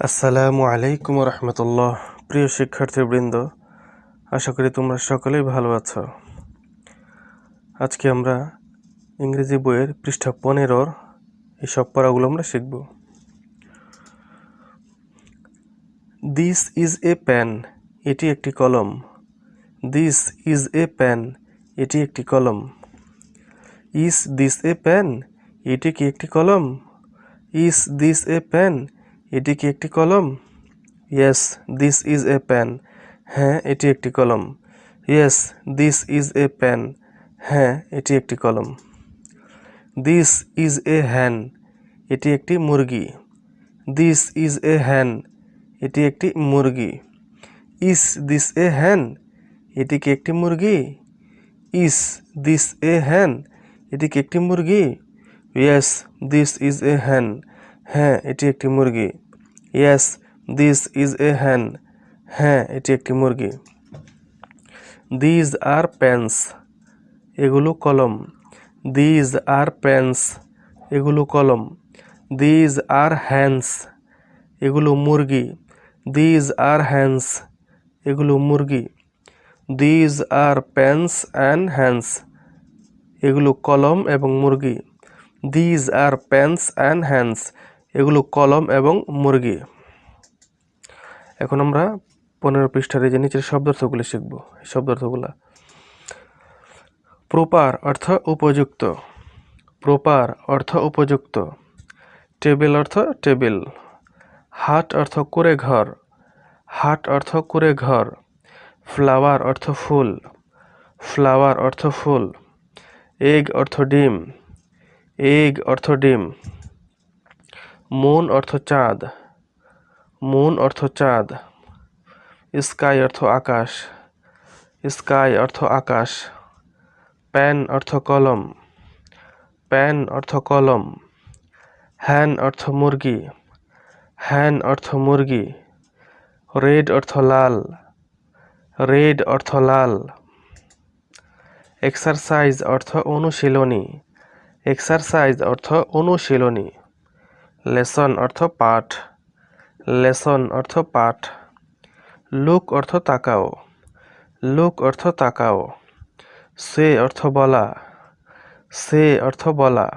আসসালামু আলাইকুম রহমতুল্লাহ। প্রিয় শিক্ষার্থীবৃন্দ, আশা করি তোমরা সকলেই ভালো আছো। আজকে আমরা ইংরেজি বইয়ের পৃষ্ঠা 15 এইসব পড়াগুলো আমরা শিখব। দিস ইজ এ পেন, এটি একটি কলম। দিস ইজ এ পেন, এটি একটি কলম। ইজ দিস এ পেন, এটি কি একটি কলম? ইজ দিস এ পেন, এটি কি একটি কলম? Yes, this is a pen, হ্যাঁ এটি একটি কলম। Yes, this is a pen, হ্যাঁ এটি একটি কলম। দিস ইজ এ হ্যান, এটি একটি মুরগি। দিস ইজ এ হ্যান, এটি একটি মুরগি। ইজ দিস এ হ্যান, এটি কি একটি মুরগি? ইজ দিস এ হ্যান, এটি কি একটি মুরগি? ইয়েস, দিস ইজ এ হ্যান, হ্যাঁ এটি একটি মুরগি। ইয়েস, দিস ইজ এ হ্যান, হ্যাঁ এটি একটি মুরগি। দিজ আর পেন্স, এগুলো কলম। দিজ আর পেন্স, এগুলো কলম। দিজ আর হ্যান্স, এগুলো মুরগি। দিজ আর হ্যান্স, এগুলো মুরগি। These are pens and hens, এগুলো কলম এবং মুরগি। These are pens and hens, এগুলো কলম এবং মুরগি। এখন আমরা 15 পৃষ্ঠার এই যে নিচের শব্দার্থগুলো শিখব। এই শব্দার্থগুলা: প্রপার অর্থ উপযুক্ত। প্রপার অর্থ উপযুক্ত। টেবিল অর্থ টেবিল। হাট অর্থ কুঁড়ে ঘর। হাট অর্থ কুঁড়ে ঘর। ফ্লাওয়ার অর্থ ফুল। ফ্লাওয়ার অর্থ ফুল। এগ অর্থ ডিম। এগ অর্থ ডিম। মুন অর্থ চাঁদ। মুন অর্থ চাঁদ। স্কাই অর্থ আকাশ। স্কাই অর্থ আকাশ। পেন অর্থ কলম। পেন অর্থ কলম। হ্যান অর্থ মুরগি। হ্যান অর্থ মুরগি। রেড অর্থ লাল। রেড অর্থ লাল। এক্সারসাইজ অর্থ অনুশীলনী। এক্সারসাইজ অর্থ অনুশীলনী। লেসন অর্থ পাঠ। লেসন অর্থ পাঠ। লুক অর্থ তাকাও। লুক অর্থ তাকাও। সে অর্থ বলা। সে অর্থ বলা।